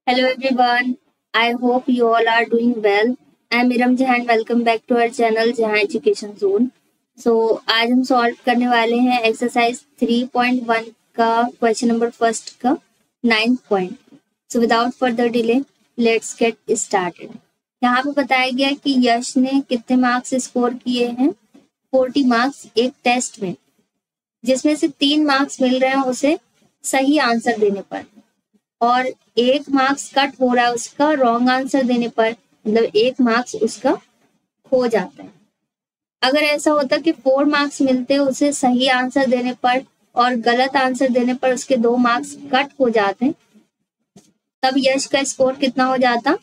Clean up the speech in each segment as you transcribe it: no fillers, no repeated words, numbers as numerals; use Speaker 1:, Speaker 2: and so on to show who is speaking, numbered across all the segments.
Speaker 1: Hello everyone. I hope you all are doing well. I am Iram Jahan. Welcome back to our channel Jahan Education Zone. So आज हम solve करने वाले हैं exercise 3.1 का question number first का 9th point. So without further delay let's get started. यहाँ पे बताया गया कि यश ने कितने मार्क्स स्कोर किए हैं 40 मार्क्स एक टेस्ट में, जिसमें से 3 मार्क्स मिल रहे हैं उसे सही आंसर देने पर और 1 मार्क्स कट हो रहा है उसका रॉन्ग आंसर देने पर, मतलब 1 मार्क्स उसका खो जाता है. अगर ऐसा होता कि 4 मार्क्स मिलते उसे सही आंसर देने पर और गलत आंसर देने पर उसके 2 मार्क्स कट हो जाते, तब यश का स्कोर कितना हो जाता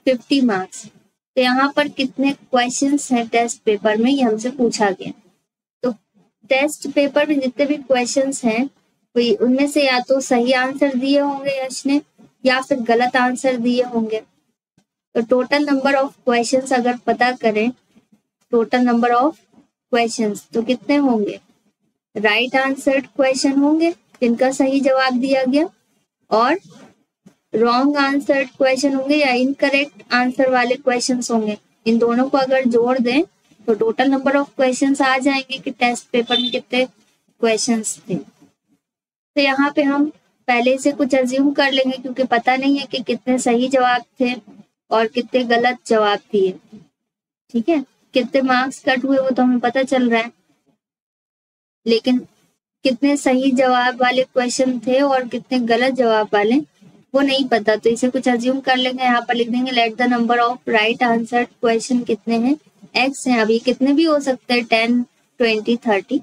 Speaker 1: 50 मार्क्स. तो यहाँ पर कितने क्वेश्चंस हैं टेस्ट पेपर में, ये हमसे पूछा गया. तो टेस्ट पेपर में जितने भी क्वेश्चंस हैं उनमें से या तो सही आंसर दिए होंगे यश ने या फिर गलत आंसर दिए होंगे. तो टोटल नंबर ऑफ क्वेश्चंस अगर पता करें, टोटल नंबर ऑफ क्वेश्चंस तो कितने होंगे, राइट आंसर्ड क्वेश्चन होंगे जिनका सही जवाब दिया गया और रॉन्ग आंसर्ड क्वेश्चन होंगे या इनकरेक्ट आंसर वाले क्वेश्चंस होंगे. इन दोनों को अगर जोड़ दें तो टोटल नंबर ऑफ क्वेश्चंस आ जाएंगे कि टेस्ट पेपर में कितने क्वेश्चंस थे. तो यहाँ पे हम पहले से कुछ अज्यूम कर लेंगे क्योंकि पता नहीं है कि कितने सही जवाब थे और कितने गलत जवाब दिए. ठीक है, कितने मार्क्स कट हुए वो तो हमें पता चल रहा है, लेकिन कितने सही जवाब वाले क्वेश्चन थे और कितने गलत जवाब वाले वो नहीं पता. तो इसे कुछ अज्यूम कर लेंगे. यहाँ पर लिख देंगे let the number of right answer question कितने हैं, x हैं. अभी कितने भी हो सकते हैं 10, 20, 30.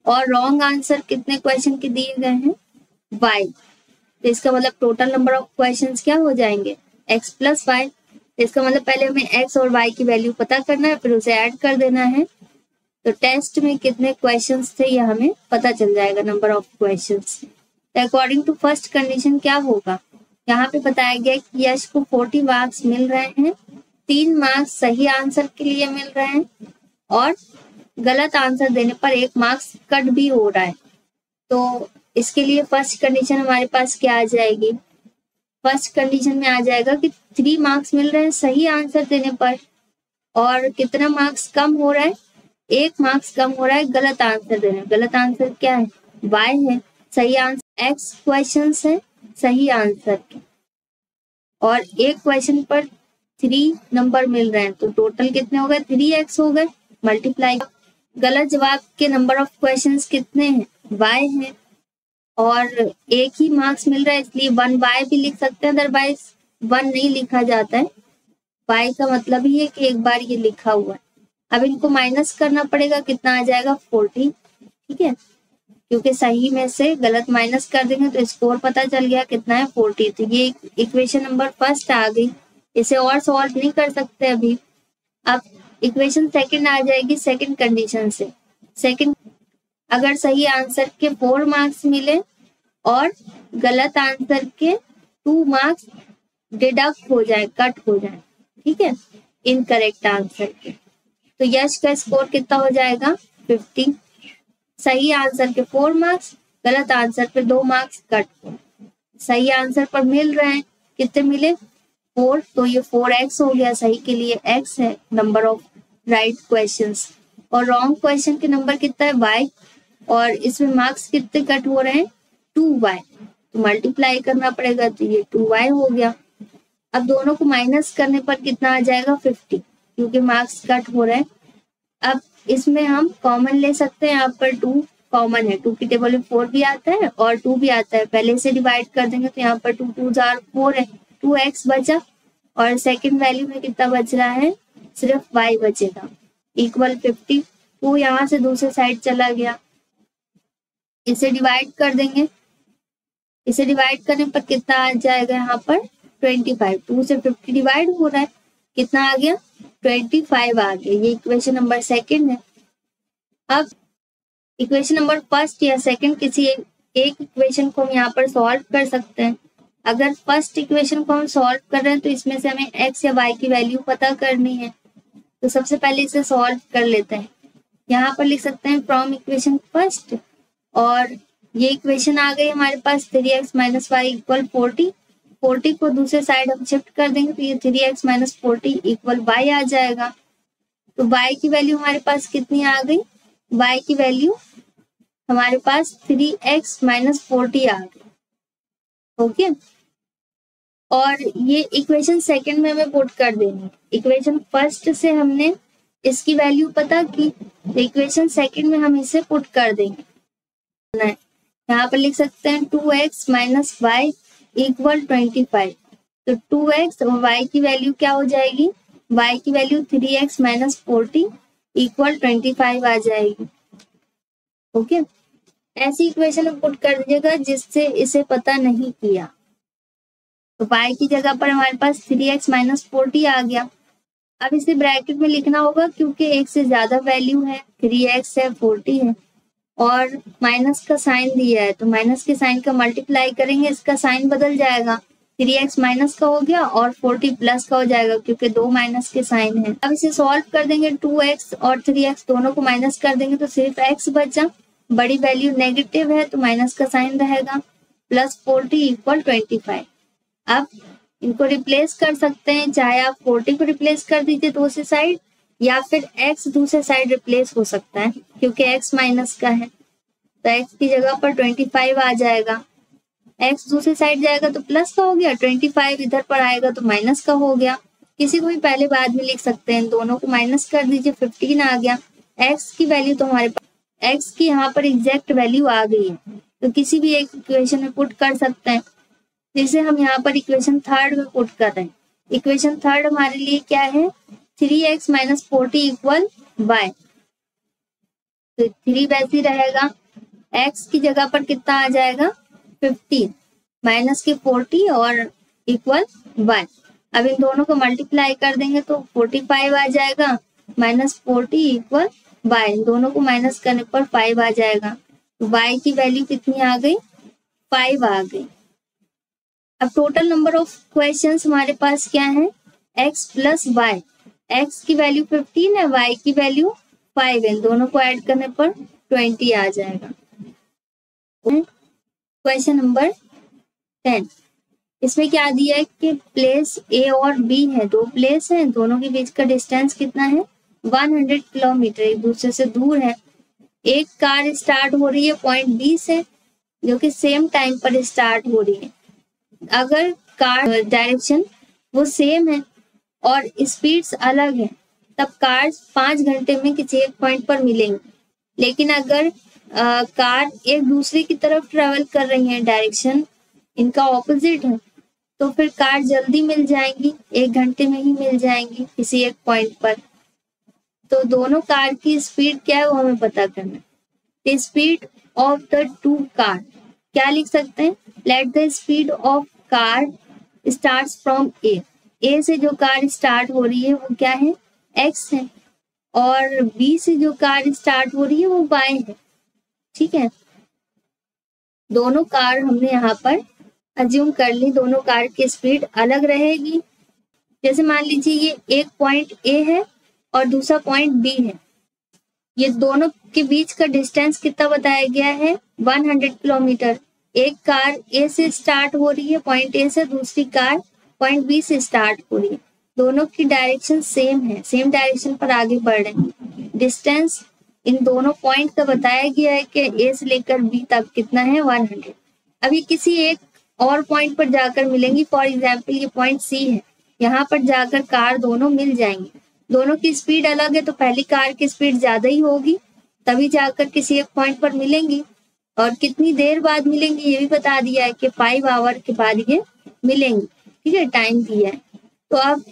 Speaker 1: और रॉन्ग आंसर कितने क्वेश्चन के दिए गए हैं y. तो इसका मतलब टोटल नंबर ऑफ क्वेश्चंस क्या हो जाएंगे x प्लस y. इसका मतलब पहले हमें x और y की वैल्यू पता करना है, फिर उसे ऐड कर देना है. तो टेस्ट में कितने क्वेश्चंस थे ये हमें पता चल जाएगा नंबर ऑफ क्वेश्चंस. तो अकॉर्डिंग टू फर्स्ट कंडीशन क्या होगा, यहाँ पे बताया गया कि यश को 40 मार्क्स मिल रहे हैं, 3 मार्क्स सही आंसर के लिए मिल रहे हैं और गलत आंसर देने पर 1 मार्क्स कट भी हो रहा है. तो इसके लिए फर्स्ट कंडीशन हमारे पास क्या आ जाएगी, फर्स्ट कंडीशन में आ जाएगा कि 3 मार्क्स मिल रहे हैं सही आंसर देने पर और कितना मार्क्स कम हो रहा है, 1 मार्क्स कम हो रहा है गलत आंसर देने. गलत आंसर क्या है, y है. सही आंसर x क्वेश्चंस है सही आंसर के और एक क्वेश्चन पर 3 नंबर मिल रहे हैं. तो टोटल कितने हो गए, 3x हो गए मल्टीप्लाई. गलत जवाब के नंबर ऑफ क्वेश्चंस कितने हैं, y है और 1 ही मार्क्स मिल रहा है इसलिए 1y भी लिख सकते हैं, अदरवाइज 1 नहीं लिखा जाता है. y का मतलब ही है कि एक बार ये लिखा हुआ है. अब इनको माइनस करना पड़ेगा, कितना आ जाएगा 40. ठीक है, क्योंकि सही में से गलत माइनस कर देंगे तो स्कोर पता चल गया कितना है 40. तो ये इक्वेशन नंबर फर्स्ट आ गई. इसे और सॉल्व नहीं कर सकते अभी. अब इक्वेशन सेकंड आ जाएगी सेकंड कंडीशन से. सेकंड, अगर सही आंसर के 4 मार्क्स मिले और गलत आंसर के 2 मार्क्स डिडक्ट हो जाए, कट हो जाए. ठीक है, इनकरेक्ट आंसर के. तो यश का स्कोर कितना हो जाएगा 50. सही आंसर के 4 मार्क्स, गलत आंसर पे 2 मार्क्स कट हो. सही आंसर पर मिल रहे हैं, कितने मिले 4, तो ये 4x हो गया. सही के लिए x है नंबर ऑफ राइट क्वेश्चंस और रॉन्ग क्वेश्चन के नंबर कितना है y और इसमें मार्क्स कितने कट हो रहे हैं 2y. तो मल्टीप्लाई करना पड़ेगा तो ये 2y हो गया. अब दोनों को माइनस करने पर कितना आ जाएगा 50 क्योंकि मार्क्स कट हो रहे हैं. अब इसमें हम कॉमन ले सकते हैं, यहाँ पर 2 कॉमन है, 2 की टेबल में 4 भी आता है और 2 भी आता है. पहले से डिवाइड कर देंगे तो यहाँ पर 2 2 4 है, 2x बचा और सेकंड वैल्यू में कितना बच रहा है, सिर्फ y बचेगा इक्वल 50. 2 यहाँ से दूसरे साइड चला गया. इसे डिवाइड कर देंगे, इसे डिवाइड करने पर कितना आ जाएगा यहाँ पर 25. 2 से 50 डिवाइड हो रहा है, कितना आ गया 25 आ गया. ये इक्वेशन नंबर सेकंड है. अब इक्वेशन नंबर फर्स्ट या सेकंड किसी एक इक्वेशन को हम यहाँ पर सॉल्व कर सकते हैं. अगर फर्स्ट इक्वेशन को हम सॉल्व कर रहे हैं तो इसमें से हमें x या y की वैल्यू पता करनी है. तो सबसे पहले इसे सॉल्व कर लेते हैं. यहाँ पर लिख सकते हैं फ्रॉम इक्वेशन फर्स्ट और ये इक्वेशन आ गई हमारे पास 3x - y = 40 40 को दूसरे साइड हम शिफ्ट कर देंगे तो ये 3x माइनस 40 इक्वल y आ जाएगा। तो y की वैल्यू हमारे पास कितनी आ गई? y की वैल्यू हमारे पास 3x माइनस 40 आ गई। ओके, और ये इक्वेशन सेकंड में हमें पुट कर देनी है। इक्वेशन फर्स्ट से हमने इसकी वैल्यू पता की, तो इक्वेशन सेकंड में हम इसे पुट कर देंगे। यहाँ पर लिख सकते हैं 2x माइनस वाई इक्वल 25। तो 2x और y की वैल्यू क्या हो जाएगी? y की वैल्यू 3x माइनस 40 इक्वल 25 आ जाएगी। ओके, ऐसी इक्वेशन में पुट कर दीजिएगा जिससे इसे पता नहीं किया। तो y की जगह पर हमारे पास 3x माइनस 40 आ गया। अब इसे ब्रैकेट में लिखना होगा क्योंकि एक से ज्यादा वैल्यू है, 3x है, 40 है और माइनस का साइन दिया है, तो माइनस के साइन का मल्टीप्लाई करेंगे, इसका साइन बदल जाएगा, 3x माइनस का हो गया और 40 प्लस का हो जाएगा क्योंकि दो माइनस के साइन है। अब इसे सॉल्व कर देंगे, 2x और 3x दोनों को माइनस कर देंगे तो सिर्फ x बचा, बड़ी वैल्यू नेगेटिव है तो माइनस का साइन रहेगा, प्लस 40 इक्वल 25। अब इनको रिप्लेस कर सकते हैं, चाहे आप 40 को रिप्लेस कर दीजिए दूसरी साइड या फिर x दूसरे साइड रिप्लेस हो सकता है क्योंकि x माइनस का है, तो x की जगह पर 25 आ जाएगा। x दूसरी साइड जाएगा तो प्लस का हो गया, 25 इधर पर आएगा तो माइनस का हो गया। किसी को भी पहले बाद में लिख सकते हैं, दोनों को माइनस कर दीजिए, 15 आ गया। x की वैल्यू तो हमारे पास x की यहाँ पर एग्जैक्ट वैल्यू आ गई है, तो किसी भी एक इक्वेशन में पुट कर सकते हैं, जिसे हम यहाँ पर इक्वेशन थर्ड में पुट कर रहे हैं। इक्वेशन थर्ड हमारे लिए क्या है? 3x minus 40 equal y। तो 3 वैसे रहेगा, x की जगह पर कितना आ जाएगा? 15 माइनस के 40 और इक्वल y। अब इन दोनों को मल्टीप्लाई कर देंगे तो 45 आ जाएगा, माइनस 40 इक्वल y। इन दोनों को माइनस करने पर 5 आ जाएगा, तो y की वैल्यू कितनी आ गई? 5 आ गई। अब टोटल नंबर ऑफ क्वेश्चंस हमारे पास क्या है? x plus y. x की वैल्यू 15 है, y की वैल्यू 5 है, दोनों को ऐड करने पर 20 आ जाएगा। क्वेश्चन नंबर 10, इसमें क्या दिया है कि प्लेस A और B है, दो प्लेस है, दोनों के बीच का डिस्टेंस कितना है? 100 किलोमीटर, एक दूसरे से दूर है। एक कार स्टार्ट हो रही है पॉइंट B से, जो कि सेम टाइम पर स्टार्ट हो रही है। अगर कार डायरेक्शन वो सेम है और स्पीड्स अलग है, तब कार्स 5 घंटे में किसी एक पॉइंट पर मिलेंगे। लेकिन अगर कार एक दूसरे की तरफ ट्रेवल कर रही है, डायरेक्शन इनका ऑपोजिट है, तो फिर कार जल्दी मिल जाएंगी, 1 घंटे में ही मिल जाएंगी किसी एक पॉइंट पर। तो दोनों कार की स्पीड क्या है वो हमें पता करना है। The speed of the two car, क्या लिख सकते हैं? Let the speed of car start from A से जो कार स्टार्ट हो रही है वो क्या है? x है, और B से जो कार स्टार्ट हो रही है वो y है। ठीक है, दोनों कार हमने यहाँ पर अज्यूम कर ली, दोनों कार की स्पीड अलग रहेगी। जैसे मान लीजिए ये एक पॉइंट A है और दूसरा पॉइंट B है, ये दोनों के बीच का डिस्टेंस कितना बताया गया है? 100 किलोमीटर। एक कार A से स्टार्ट हो रही है पॉइंट A से, दूसरी कार पॉइंट B से स्टार्ट हो रही है, दोनों की डायरेक्शन सेम है, सेम डायरेक्शन पर आगे बढ़ रहे हैं। डिस्टेंस इन दोनों पॉइंट का बताया गया है कि A से लेकर B तक कितना है? 100। अभी किसी एक और पॉइंट पर जाकर मिलेंगी, फॉर एग्जाम्पल ये पॉइंट C है, यहाँ पर जाकर कार दोनों मिल जाएंगी। दोनों की स्पीड अलग है तो पहली कार की स्पीड ज्यादा ही होगी, तभी जाकर किसी एक पॉइंट पर मिलेंगी। और कितनी देर बाद मिलेंगी ये भी बता दिया है कि 5 आवर के बाद ये मिलेंगी। ठीक है, टाइम दिया है। तो अब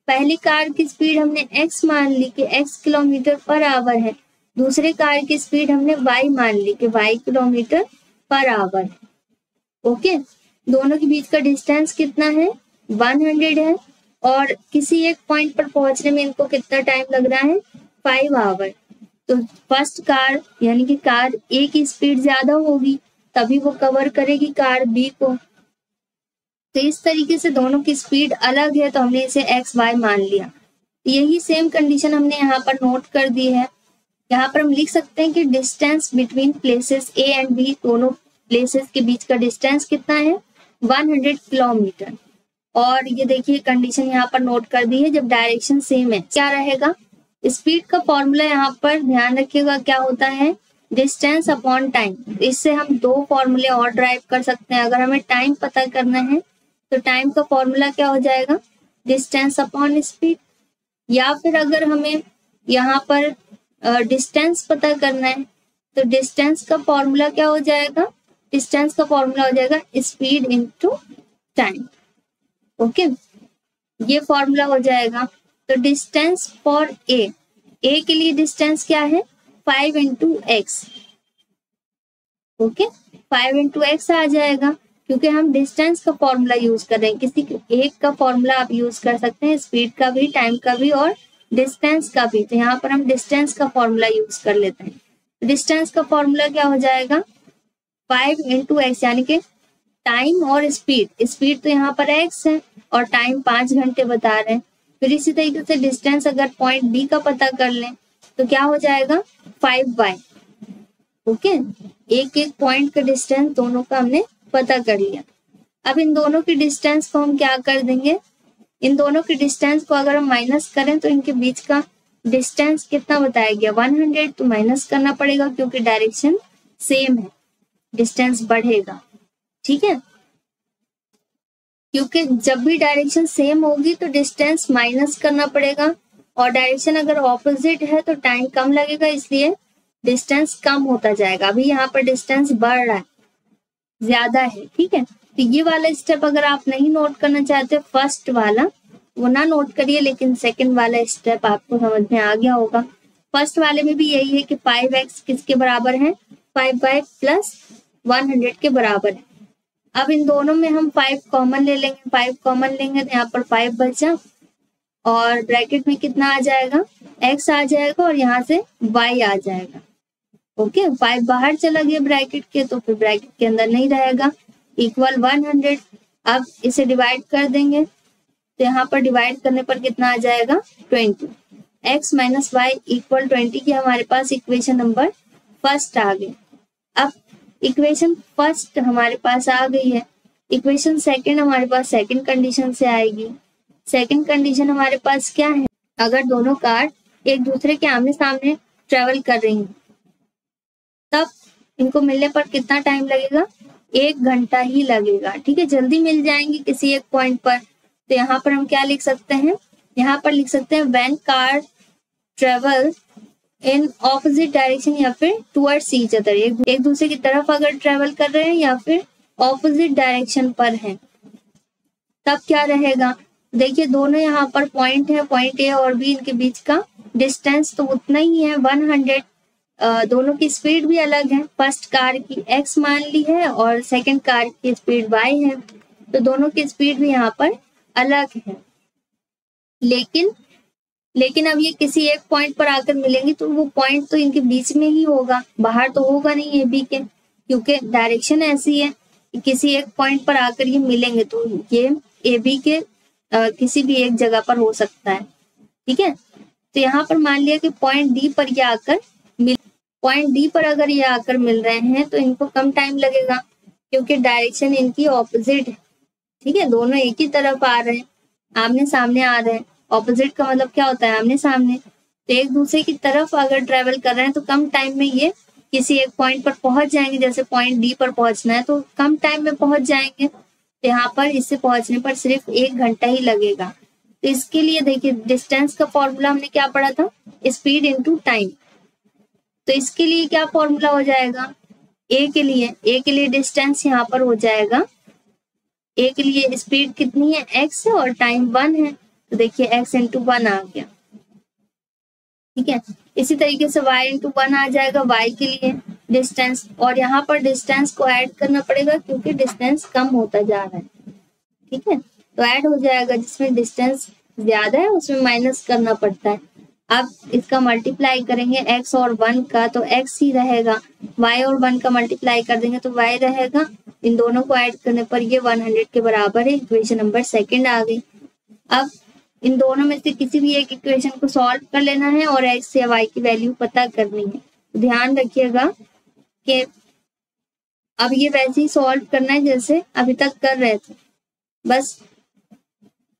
Speaker 1: पहली कार की स्पीड हमने x मान ली कि x किलोमीटर पर आवर है, दूसरे कार की स्पीड हमने y मान ली कि y किलोमीटर पर आवर है। ओके, दोनों के बीच का डिस्टेंस कितना है? 100 है, और किसी एक पॉइंट पर पहुंचने में इनको कितना टाइम लग रहा है? 5 आवर। तो फर्स्ट कार यानी कि कार A की स्पीड ज्यादा होगी, तभी वो कवर करेगी कार B को। तो इस तरीके से दोनों की स्पीड अलग है तो हमने इसे x y मान लिया। यही सेम कंडीशन हमने यहाँ पर नोट कर दी है। यहाँ पर हम लिख सकते हैं कि distance between places A and B, दोनों प्लेसेस के बीच का डिस्टेंस कितना है? 100 किलोमीटर। और ये देखिए कंडीशन यहाँ पर नोट कर दी है, जब डायरेक्शन सेम है क्या रहेगा। स्पीड का फॉर्मूला यहाँ पर ध्यान रखिएगा क्या होता है, डिस्टेंस अपॉन टाइम। इससे हम दो फॉर्मूले और ड्राइव कर सकते हैं। अगर हमें टाइम पता करना है तो टाइम का फॉर्मूला क्या हो जाएगा, डिस्टेंस अपॉन स्पीड। या फिर अगर हमें यहाँ पर डिस्टेंस पता करना है तो डिस्टेंस का फॉर्मूला क्या हो जाएगा, डिस्टेंस का फॉर्मूला हो जाएगा स्पीड इनटू टाइम। ओके, ये फॉर्मूला हो जाएगा। तो डिस्टेंस फॉर ए के लिए डिस्टेंस क्या है, 5 into X. Okay, 5 into X आ जाएगा, क्योंकि हम डिस्टेंस का फॉर्मूला यूज कर रहे हैं। किसी एक का फॉर्मूला आप यूज कर सकते हैं, स्पीड का भी, टाइम का भी और डिस्टेंस का भी। तो यहाँ पर हम डिस्टेंस का फॉर्मूला यूज कर लेते हैं। डिस्टेंस का फॉर्मूला क्या हो जाएगा, 5 इंटू एक्स, यानी कि टाइम और स्पीड। स्पीड तो यहाँ पर एक्स है और टाइम 5 घंटे बता रहे हैं। फिर इसी तरीके से डिस्टेंस अगर पॉइंट बी का पता कर लें तो क्या हो जाएगा, 5y। ओके, एक एक पॉइंट का डिस्टेंस दोनों का हमने पता कर लिया। अब इन दोनों की डिस्टेंस को हम क्या कर देंगे, इन दोनों की डिस्टेंस को अगर हम माइनस करें तो इनके बीच का डिस्टेंस कितना बताया गया, 100। तो माइनस करना पड़ेगा क्योंकि डायरेक्शन सेम है, डिस्टेंस बढ़ेगा। ठीक है, क्योंकि जब भी डायरेक्शन सेम होगी तो डिस्टेंस माइनस करना पड़ेगा, और डायरेक्शन अगर ऑपोजिट है तो टाइम कम लगेगा, इसलिए डिस्टेंस कम होता जाएगा। अभी यहाँ पर डिस्टेंस बढ़ रहा है, ज्यादा है। ठीक है, तो ये वाला स्टेप अगर आप नहीं नोट करना चाहते, फर्स्ट वाला वो ना नोट करिए, लेकिन सेकंड वाला स्टेप आपको समझ में आ गया होगा। फर्स्ट वाले में भी यही है कि 5x किसके बराबर है, 5y प्लस 100 के बराबर है। अब इन दोनों में हम 5 कॉमन ले लेंगे, 5 कॉमन लेंगे तो यहाँ पर 5 बचा, और ब्रैकेट में कितना आ जाएगा, x आ जाएगा और यहाँ से y आ जाएगा। ओके, 5 बाहर चला गया ब्रैकेट के, तो फिर ब्रैकेट के अंदर नहीं रहेगा, इक्वल 100। अब इसे डिवाइड कर देंगे तो यहाँ पर डिवाइड करने पर कितना आ जाएगा, 20। x माइनस वाई इक्वल 20 की हमारे पास इक्वेशन नंबर फर्स्ट आ गई। अब इक्वेशन फर्स्ट हमारे पास आ गई है, इक्वेशन सेकंड हमारे पास सेकंड कंडीशन से आएगी। सेकंड कंडीशन हमारे पास क्या है, अगर दोनों कार एक दूसरे के आमने सामने ट्रेवल कर रही हैं तब इनको मिलने पर कितना टाइम लगेगा, 1 घंटा ही लगेगा। ठीक है, जल्दी मिल जाएंगी किसी एक पॉइंट पर। तो यहाँ पर हम क्या लिख सकते हैं, यहाँ पर लिख सकते हैं when car travel in opposite direction या फिर टुवर्ड्स ईच अदर, एक दूसरे की तरफ अगर ट्रेवल कर रहे हैं या फिर ऑपोजिट डायरेक्शन पर हैं तब क्या रहेगा। देखिए दोनों यहाँ पर पॉइंट है, पॉइंट ए और बी, इनके बीच का डिस्टेंस तो उतना ही है, 100। दोनों की स्पीड भी अलग है, फर्स्ट कार की x मान ली है और सेकंड कार की स्पीड y है, तो दोनों की स्पीड भी यहाँ पर अलग है। लेकिन अब ये किसी एक पॉइंट पर आकर मिलेंगी तो वो पॉइंट तो इनके बीच में ही होगा, बाहर तो होगा नहीं ए बी के, क्योंकि डायरेक्शन ऐसी है कि किसी एक पॉइंट पर आकर ये मिलेंगे। तो ये ए बी के किसी भी एक जगह पर हो सकता है। ठीक है, तो यहाँ पर मान लिया कि पॉइंट डी पर ये आकर पॉइंट डी पर अगर ये आकर मिल रहे हैं तो इनको कम टाइम लगेगा, क्योंकि डायरेक्शन इनकी ऑपोजिट है। ठीक है, दोनों एक ही तरफ आ रहे हैं, आमने सामने आ रहे हैं। ऑपोजिट का मतलब क्या होता है, आमने सामने। तो एक दूसरे की तरफ अगर ट्रेवल कर रहे हैं तो कम टाइम में ये किसी एक पॉइंट पर पहुंच जाएंगे। जैसे पॉइंट डी पर पहुंचना है तो कम टाइम में पहुंच जाएंगे, तो यहाँ पर इससे पहुंचने पर सिर्फ 1 घंटा ही लगेगा। तो इसके लिए देखिए डिस्टेंस का फॉर्मूला हमने क्या पढ़ा था, स्पीड इंटू टाइम। तो इसके लिए क्या फॉर्मूला हो जाएगा, ए के लिए डिस्टेंस यहाँ पर हो जाएगा, ए के लिए स्पीड कितनी है, x है और टाइम 1 है, तो देखिए x इंटू 1 आ गया। ठीक है, इसी तरीके से y इंटू 1 आ जाएगा y के लिए डिस्टेंस, और यहाँ पर डिस्टेंस को ऐड करना पड़ेगा क्योंकि डिस्टेंस कम होता जा रहा है। ठीक है, तो ऐड हो जाएगा, जिसमें डिस्टेंस ज्यादा है उसमें माइनस करना पड़ता है। अब इसका मल्टीप्लाई करेंगे x और 1 का तो x ही रहेगा, y और 1 का मल्टीप्लाई कर देंगे तो y रहेगा। इन दोनों को ऐड करने पर ये 100 के बराबर है। इक्वेशन नंबर सेकंड आ गई। अब इन दोनों में से किसी भी एक इक्वेशन को सॉल्व कर लेना है और x या y की वैल्यू पता करनी है। ध्यान रखिएगा कि अब ये वैसे ही सॉल्व करना है जैसे अभी तक कर रहे थे, बस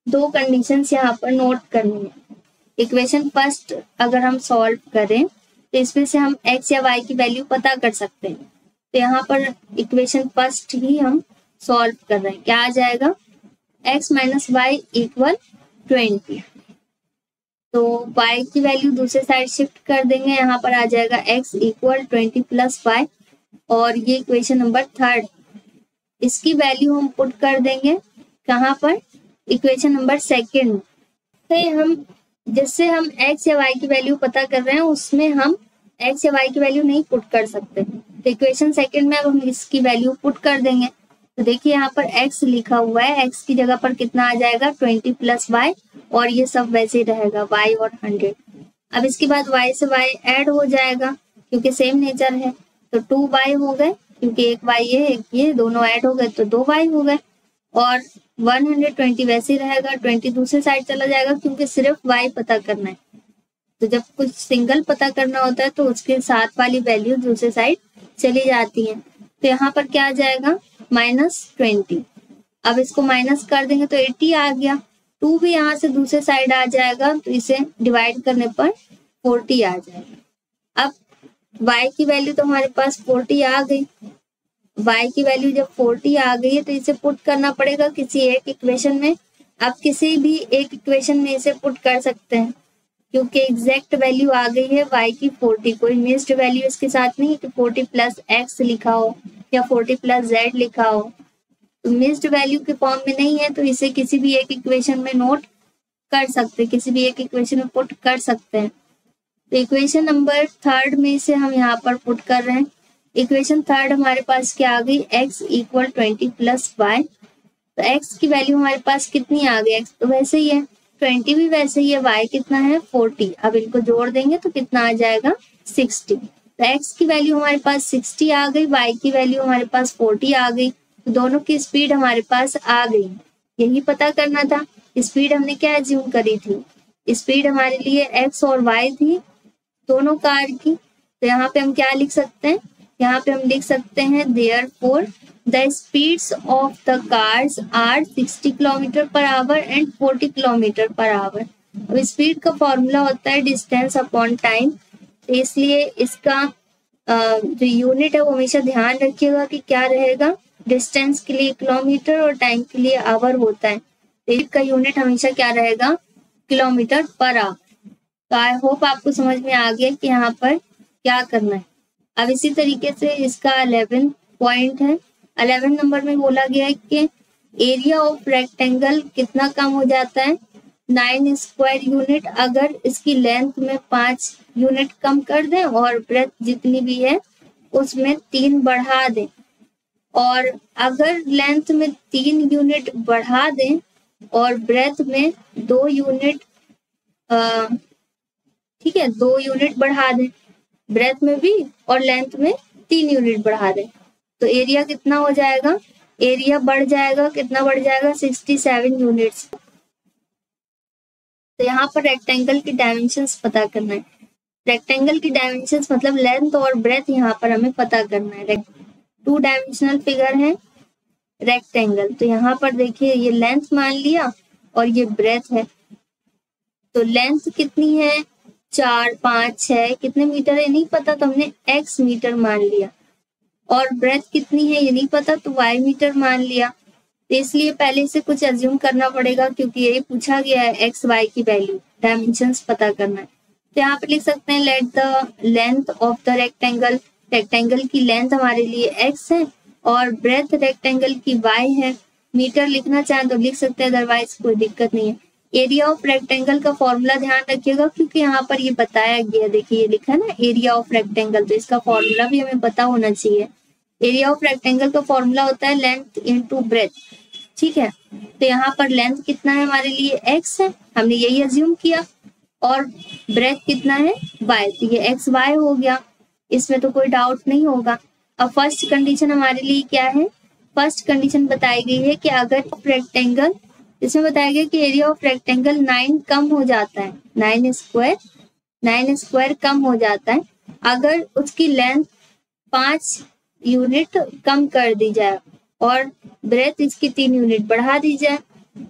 Speaker 1: दो कंडीशंस यहाँ पर नोट करनी है। इक्वेशन फर्स्ट अगर हम सॉल्व करें तो इसमें से हम x या y की वैल्यू पता कर सकते हैं। तो यहाँ पर इक्वेशन फर्स्ट ही हम सॉल्व कर रहे हैं। क्या आ जाएगा? x minus y equal 20। तो y की वैल्यू दूसरे साइड शिफ्ट कर देंगे, यहाँ पर आ जाएगा x इक्वल 20 प्लस वाई। और ये इक्वेशन नंबर थर्ड, इसकी वैल्यू हम पुट कर देंगे कहाँ पर? Equation number second. तो हम जिससे हम x या y की वैल्यू पता कर रहे हैं उसमें हम x या y की वैल्यू नहीं पुट कर सकते। तो इक्वेशन सेकेंड में अब हम इसकी वैल्यू पुट कर देंगे। तो देखिए यहाँ पर x लिखा हुआ है, x की जगह पर कितना आ जाएगा? 20 प्लस y, और ये सब वैसे ही रहेगा y और 100। अब इसके बाद y से y ऐड हो जाएगा क्योंकि सेम नेचर है, तो 2y हो गए, क्योंकि एक y है एक ये, दोनों ऐड हो गए तो 2y हो गए। और 120 वैसे ही रहेगा, 20 दूसरे साइड चला जाएगा क्योंकि सिर्फ y पता करना है। तो जब कुछ सिंगल पता करना होता है तो उसके साथ वाली वैल्यू दूसरे साइड चली जाती है। तो यहाँ पर क्या आ जाएगा? -20। अब इसको माइनस कर देंगे तो 80 आ गया। 2 भी यहाँ से दूसरे साइड आ जाएगा, तो इसे डिवाइड करने पर 40 आ जाएगा। अब y की वैल्यू तो हमारे पास 40 आ गई। y की वैल्यू जब 40 आ गई है तो इसे पुट करना पड़ेगा किसी एक इक्वेशन में। आप किसी भी एक इक्वेशन में इसे पुट कर सकते हैं क्योंकि एग्जैक्ट वैल्यू आ गई है y की 40। कोई मिस्ड वैल्यू इसके साथ नहीं कि 40 प्लस x लिखा हो या 40 प्लस z लिखा हो, तो मिस्ड वैल्यू के फॉर्म में नहीं है, तो इसे किसी भी एक इक्वेशन में नोट कर सकते हैं, किसी भी एक इक्वेशन में पुट कर सकते हैं। तो इक्वेशन नंबर थर्ड में से हम यहाँ पर पुट कर रहे हैं। इक्वेशन थर्ड हमारे पास क्या आ गई? x equal 20 plus y. तो x की वैल्यू हमारे पास कितनी आ गई? x तो वैसे ही है, 20 भी वैसे ही है, y कितना है? 40। अब इनको जोड़ देंगे तो कितना आ जाएगा? 60। तो x की वैल्यू हमारे पास 60 आ गई, y की वैल्यू हमारे पास 40 आ गई। तो दोनों की स्पीड हमारे पास आ गई। यही पता करना था। स्पीड हमने क्या एज्यूम करी थी? स्पीड हमारे लिए x और y थी दोनों कार की। तो यहाँ पे हम क्या लिख सकते हैं? यहाँ पे हम लिख सकते हैं therefore the speeds of the cars are 60 kilometre per hour and 40 kilometre per hour. अब स्पीड का फॉर्मूला होता है डिस्टेंस अपॉन टाइम, तो इसलिए इसका जो यूनिट है वो हमेशा ध्यान रखिएगा कि क्या रहेगा। डिस्टेंस के लिए किलोमीटर और टाइम के लिए आवर होता है, तो इसका यूनिट हमेशा क्या रहेगा? Kilometre per hour. तो आई होप आपको समझ में आ गया कि यहाँ पर क्या करना है। अब इसी तरीके से इसका 11 पॉइंट है। 11 नंबर में बोला गया है कि एरिया ऑफ रेक्टेंगल कितना कम हो जाता है? 9 स्क्वायर यूनिट अगर इसकी लेंथ में 5 यूनिट कम कर दें और ब्रेथ जितनी भी है उसमें 3 बढ़ा दें, और अगर लेंथ में 3 यूनिट बढ़ा दें और ब्रेथ में 2 यूनिट, ठीक है, 2 यूनिट बढ़ा दें, ब्रेथ में भी और लेंथ में 3 यूनिट बढ़ा दें, तो एरिया कितना हो जाएगा? एरिया बढ़ जाएगा, कितना बढ़ जाएगा? 67 यूनिट्स। तो यहाँ पर रेक्टेंगल की डायमेंशंस पता करना है। रेक्टेंगल की डायमेंशंस मतलब लेंथ और ब्रेथ यहाँ पर हमें पता करना है। 2 डायमेंशनल फिगर है रेक्टेंगल। तो यहाँ पर देखिए ये लेंथ मान लिया और ये ब्रेथ है। तो लेंथ कितनी है? 4, 5, 6 कितने मीटर है नहीं पता, तो हमने x मीटर मान लिया। और ब्रेथ कितनी है ये नहीं पता, तो y मीटर मान लिया। तो इसलिए पहले से कुछ अज्यूम करना पड़ेगा क्योंकि यही पूछा गया है, x y की वैल्यू डायमेंशंस पता करना है। तो यहाँ पे लिख सकते हैं let the length of the rectangle. Rectangle की लेंथ हमारे लिए x है और ब्रेथ रेक्टेंगल की y है। मीटर लिखना चाहें तो लिख सकते हैं, अदरवाइज कोई दिक्कत नहीं है। एरिया ऑफ रेक्टेंगल का फॉर्मूला ध्यान रखिएगा क्योंकि यहाँ पर ये बताया गया, देखिए ये लिखा है ना एरिया ऑफ रेक्टेंगल, तो इसका फॉर्मूला भी हमें पता होना चाहिए। एरिया ऑफ रेक्टेंगल का फॉर्मूला होता है लेंथ इनटू ब्रेथ, ठीक है। तो यहाँ पर लेंथ कितना है हमारे लिए? x है, हमने यही अज्यूम किया, और ब्रेथ कितना है? y, तो ये x y हो गया, इसमें तो कोई डाउट नहीं होगा। अब फर्स्ट कंडीशन हमारे लिए क्या है? फर्स्ट कंडीशन बताई गई है कि अगर रेक्टेंगल, इसमें बताया गया कि एरिया ऑफ रेक्टेंगल 9 कम हो जाता है, 9 स्क्वायर कम हो जाता है अगर उसकी लेंथ 5 यूनिट कम कर दी जाए और ब्रेथ इसकी 3 यूनिट बढ़ा दी जाए।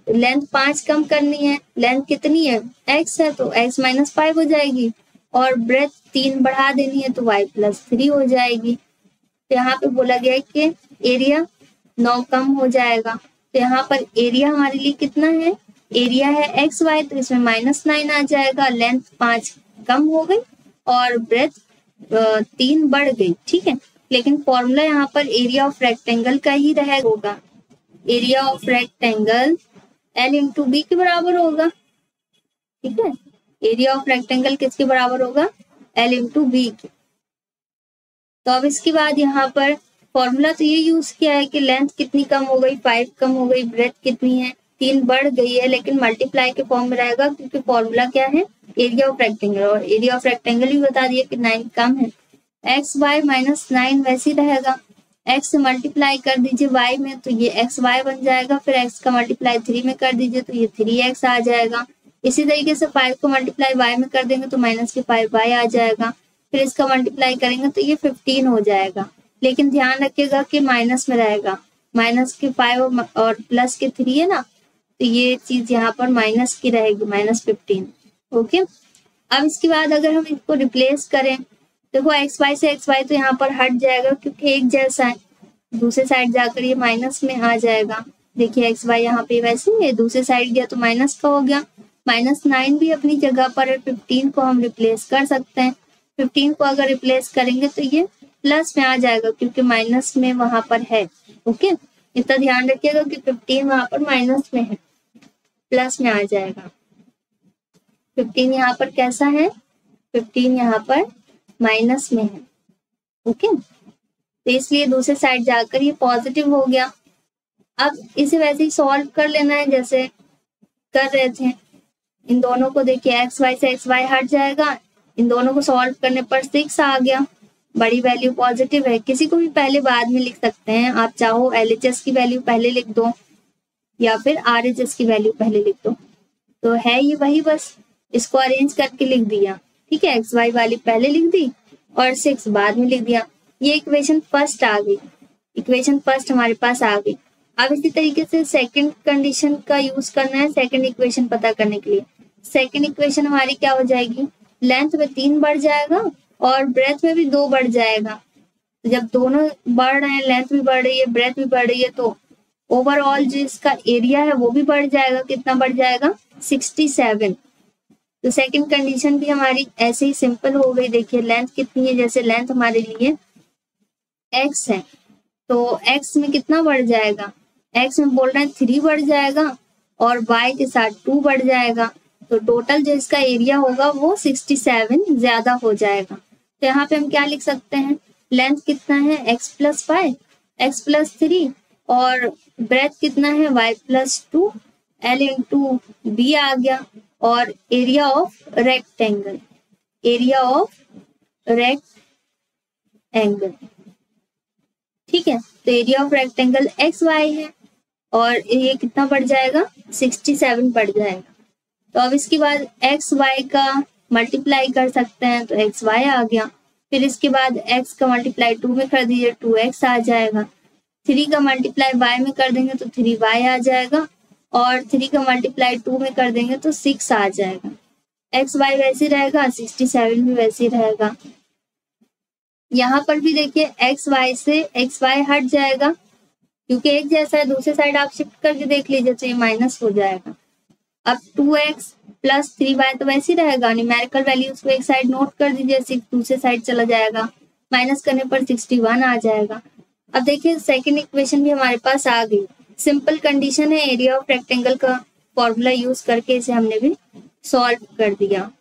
Speaker 1: लेंथ 5 कम करनी है, लेंथ कितनी है x है तो x माइनस 5 हो जाएगी, और ब्रेथ 3 बढ़ा देनी है तो y प्लस 3 हो जाएगी। तो यहाँ पे बोला गया है कि एरिया 9 कम हो जाएगा। तो यहाँ पर एरिया हमारे लिए कितना है, एरिया है एक्स वाई, तो इसमें -9 आ जाएगा। लेंथ 5 कम हो गई और ब्रेथ 3 बढ़ गई, ठीक है। लेकिन फॉर्मूला यहाँ पर एरिया ऑफ रेक्टेंगल का ही रहेगा। Area of rectangle L into B के बराबर होगा, ठीक है। एरिया ऑफ रेक्टेंगल किसके बराबर होगा, L इंटू बी के। तो अब इसके बाद यहाँ पर फॉर्मूला तो ये यूज किया है कि लेंथ कितनी कम हो गई, 5 कम हो गई, ब्रेथ कितनी है 3 बढ़ गई है, लेकिन मल्टीप्लाई के फॉर्म में रहेगा क्योंकि फॉर्मूला क्या है, एरिया ऑफ रेक्टेंगल, और एरिया ऑफ रेक्टेंगल भी बता दिया कि 9 कम है। एक्स वाई -9 वैसे ही रहेगा, x से मल्टीप्लाई कर दीजिए y में तो ये एक्स वाई बन जाएगा, फिर x का मल्टीप्लाई 3 में कर दीजिए तो ये 3x आ जाएगा। इसी तरीके से 5 को मल्टीप्लाई y में कर देंगे तो -5y आ जाएगा, फिर इसका मल्टीप्लाई करेंगे तो ये 15 हो जाएगा। लेकिन ध्यान रखिएगा कि माइनस में रहेगा, -5 और +3 है ना, तो ये चीज यहाँ पर माइनस की रहेगी, -15। ओके, अब इसके बाद अगर हम इसको रिप्लेस करें, देखो एक्स वाई से एक्स वाई तो यहाँ पर हट जाएगा क्योंकि एक जैसा है, दूसरे साइड जाकर ये माइनस में आ जाएगा। देखिए एक्स वाई यहाँ पे वैसे ही है, दूसरे साइड गया तो माइनस का हो गया। -9 भी अपनी जगह पर है, 15 को हम रिप्लेस कर सकते हैं। 15 को अगर रिप्लेस करेंगे तो ये प्लस में आ जाएगा क्योंकि माइनस में वहां पर है। ओके, इतना ध्यान रखिएगा कि 15 वहां पर माइनस में है, प्लस में आ जाएगा। 15 यहाँ पर कैसा है, 15 यहाँ पर माइनस में है। ओके, तो इसलिए दूसरे साइड जाकर ये पॉजिटिव हो गया। अब इसे वैसे ही सॉल्व कर लेना है जैसे कर रहे थे। इन दोनों को देखिए एक्स वाई से एक्स वाई हट जाएगा, इन दोनों को सॉल्व करने पर 6 आ गया, बड़ी वैल्यू पॉजिटिव है। किसी को भी पहले बाद में लिख सकते हैं, आप चाहो LHS की वैल्यू पहले लिख दो या फिर RHS की वैल्यू पहले लिख दो, तो है ये वही, बस इसको अरेंज करके लिख दिया, ठीक है। एक्स वाई वाली पहले लिख दी और 6 बाद में लिख दिया। ये इक्वेशन फर्स्ट आ गई, इक्वेशन फर्स्ट हमारे पास आ गई। अब इसी तरीके से सेकंड कंडीशन का यूज करना है सेकंड इक्वेशन पता करने के लिए। सेकंड इक्वेशन हमारी क्या हो जाएगी, लेंथ में 3 बढ़ जाएगा और ब्रेथ में भी 2 बढ़ जाएगा। तो जब दोनों बढ़ रहे हैं, लेंथ भी बढ़ रही है, ब्रेथ भी बढ़ रही है, तो ओवरऑल जो इसका एरिया है वो भी बढ़ जाएगा। कितना बढ़ जाएगा, 67। तो सेकंड कंडीशन भी हमारी ऐसे ही सिंपल हो गई। देखिए लेंथ कितनी है, जैसे लेंथ हमारे लिए x है तो x में कितना बढ़ जाएगा, x में बोल रहे हैं 3 बढ़ जाएगा और y के साथ 2 बढ़ जाएगा, तो टोटल जो इसका एरिया होगा वो 67 ज्यादा हो जाएगा। तो यहाँ पे हम क्या लिख सकते हैं, लेंथ कितना है x + 5, x + 3 और ब्रेथ कितना है y + 2, L इंटू बी आ गया, और area of rectangle, area of rectangle, ठीक है। तो area of rectangle X Y है और ये कितना बढ़ जाएगा, 67 बढ़ जाएगा। तो अब इसके बाद एक्स वाई का मल्टीप्लाई कर सकते हैं तो एक्स वाई आ गया, फिर इसके बाद एक्स का मल्टीप्लाई 2 में कर दीजिए 2x आ जाएगा, 3 का मल्टीप्लाई y में कर देंगे तो 3y आ जाएगा, और 3 का मल्टीप्लाई 2 में कर देंगे तो 6 आ जाएगा। एक्स वाई वैसे रहेगा, 67 भी वैसे रहेगा। यहाँ पर भी देखिए एक्स वाई से एक्स वाई हट जाएगा क्योंकि एक जैसा है, दूसरे साइड आप शिफ्ट करके देख लीजिए तो ये माइनस हो जाएगा। अब 2x + 3y तो वैसे ही रहेगा, न्यूमेरिकल वैल्यूज को एक साइड नोट कर दीजिए, 6 दूसरे साइड चला जाएगा, माइनस करने पर 61 आ जाएगा। अब देखिए सेकंड इक्वेशन भी हमारे पास आ गई, सिंपल कंडीशन है, एरिया ऑफ रेक्टेंगल का फॉर्मूला यूज करके इसे हमने भी सॉल्व कर दिया।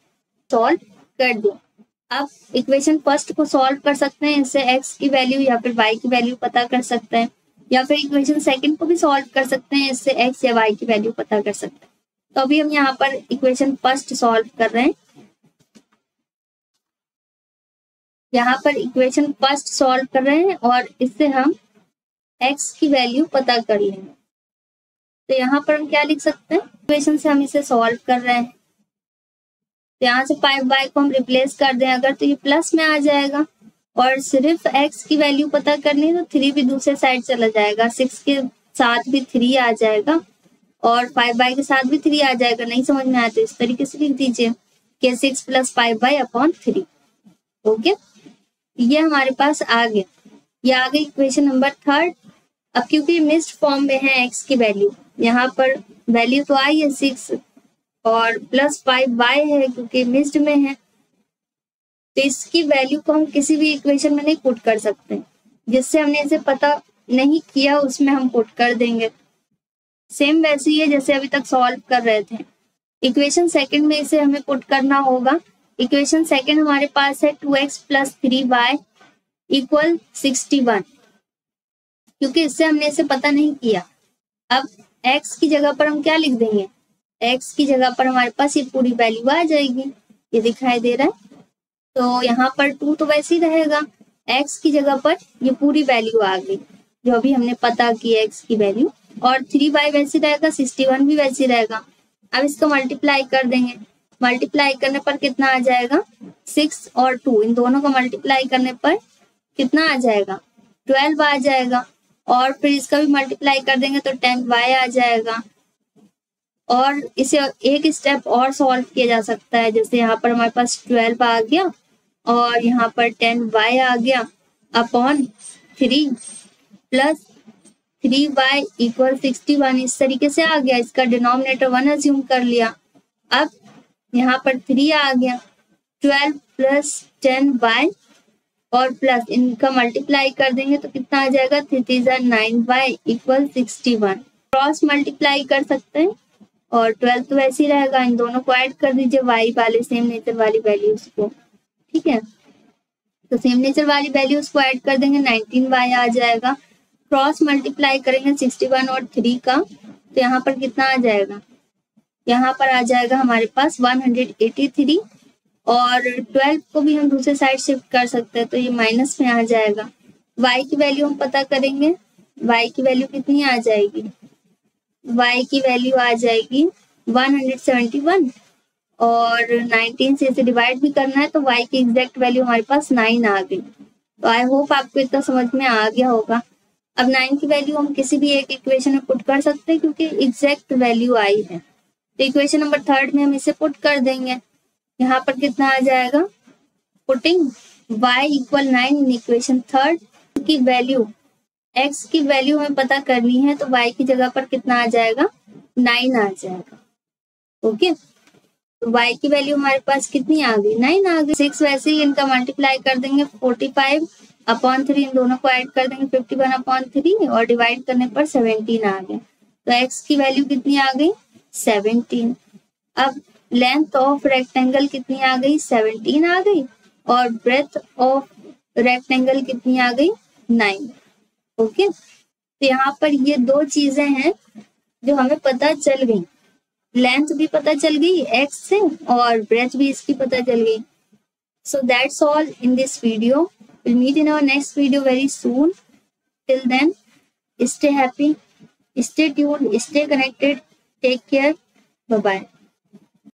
Speaker 1: अब इक्वेशन फर्स्ट को सॉल्व कर सकते हैं, इससे x की वैल्यू या फिर y की वैल्यू पता कर सकते हैं, या फिर इक्वेशन सेकंड को भी सॉल्व कर सकते हैं, इससे x या y की वैल्यू पता कर सकते हैं। तो अभी हम यहाँ पर इक्वेशन फर्स्ट सॉल्व कर रहे हैं, यहाँ पर इक्वेशन फर्स्ट सॉल्व कर रहे हैं और इससे हम x की वैल्यू पता कर लेंगे। तो यहाँ पर हम क्या लिख सकते हैं, इक्वेशन से हम इसे सॉल्व कर रहे हैं, तो यहाँ से 5y को हम रिप्लेस कर दें अगर तो ये प्लस में आ जाएगा और सिर्फ x की वैल्यू पता करनी है तो 3 भी दूसरे साइड चला जाएगा, 6 के साथ भी 3 आ जाएगा और 5y के साथ भी 3 आ जाएगा। नहीं समझ में आया तो इस तरीके से लिख दीजिए कि 6 + 5y/3। ओके, ये हमारे पास आ गया, ये आ गई इक्वेशन नंबर 3। अब क्योंकि मिक्स्ड फॉर्म में है x की वैल्यू, यहाँ पर वैल्यू तो आई है 6 और +5y है क्योंकि मिक्स्ड में है, तो इसकी वैल्यू को हम किसी भी इक्वेशन में नहीं पुट कर सकते। जिससे हमने इसे पता नहीं किया उसमें हम पुट कर देंगे। सेम वैसे ही है जैसे अभी तक सॉल्व कर रहे थे। इक्वेशन सेकंड में इसे हमें पुट करना होगा। इक्वेशन सेकंड हमारे पास है 2x + 3y = 61, क्योंकि इससे हमने इसे पता नहीं किया। अब x की जगह पर हम क्या लिख देंगे, x की जगह पर हमारे पास ये पूरी वैल्यू आ जाएगी, ये दिखाई दे रहा है। तो यहाँ पर 2 तो वैसे ही रहेगा, x की जगह पर ये पूरी वैल्यू आ गई जो अभी हमने पता की x की वैल्यू, और 3y वैसे रहेगा, 61 भी वैसे रहेगा। अब इसको मल्टीप्लाई कर देंगे, मल्टीप्लाई करने पर कितना आ जाएगा, 6 और 2 इन दोनों को मल्टीप्लाई करने पर कितना आ जाएगा, 12 आ जाएगा। और फिर इसका भी मल्टीप्लाई कर देंगे तो 10y आ जाएगा। और इसे एक स्टेप और सॉल्व किया जा सकता है, जैसे यहाँ पर हमारे पास 12 आ गया और यहाँ पर 10y आ गया अपॉन 3 + 3y = 61, इस तरीके से आ गया। इसका डिनोमिनेटर 1 अज्यूम कर लिया। अब यहाँ पर 3 आ गया, 12 + 10y और प्लस इनका मल्टीप्लाई कर देंगे तो कितना आ जाएगा, 3 × 9y = 61। क्रॉस मल्टीप्लाई कर सकते हैं और 12 तो वैसे ही रहेगा, इन दोनों को ऐड कर दीजिए y वाले सेम नेचर वाली वैल्यूज को। ठीक है, तो सेम नेचर वाली वैल्यूज को ऐड कर देंगे, 19y आ जाएगा। क्रॉस मल्टीप्लाई करेंगे 61 और 3 का, तो यहाँ पर कितना आ जाएगा, यहाँ पर आ जाएगा हमारे पास 183 और 12 को भी हम दूसरे साइड शिफ्ट कर सकते हैं तो ये माइनस में आ जाएगा। y की वैल्यू हम पता करेंगे, y की वैल्यू कितनी आ जाएगी, y की वैल्यू आ जाएगी 171 और 19 से इसे डिवाइड भी करना है तो y की एग्जैक्ट वैल्यू हमारे पास 9 आ गई। तो आई होप आपको इतना समझ में आ गया होगा। अब 9 की वैल्यू हम किसी भी एक इक्वेशन में पुट कर सकते हैं क्योंकि एग्जैक्ट वैल्यू आई है। तो इक्वेशन नंबर 3 में हम इसे पुट कर देंगे। यहाँ पर कितना आ जाएगा, पुटिंग y = 9 इन इक्वेशन 3 की वैल्यू, x की वैल्यू हमें पता करनी है तो y की जगह पर कितना आ जाएगा, 9 आ जाएगा। ओके, तो y की वैल्यू हमारे पास कितनी आ गई, 9 आ गई। 6 वैसे ही इनका मल्टीप्लाई कर देंगे, 45/3 इन दोनों को ऐड कर देंगे, 51/3 और डिवाइड करने पर 17 आ गया। तो x की वैल्यू कितनी आ गई, 17। अब लेंथ ऑफ रेक्टेंगल कितनी आ गई, 17 आ गई और ब्रेथ ऑफ रेक्टेंगल कितनी आ गई, 9। ओके, तो यहाँ पर ये दो चीजें हैं जो हमें पता चल गई, लेंथ भी पता चल गई x से और ब्रेथ भी इसकी पता चल गई। So that's all in this video. We'll meet in our next video very soon. Till then, stay happy, stay tuned, stay connected. Take care. Bye-bye.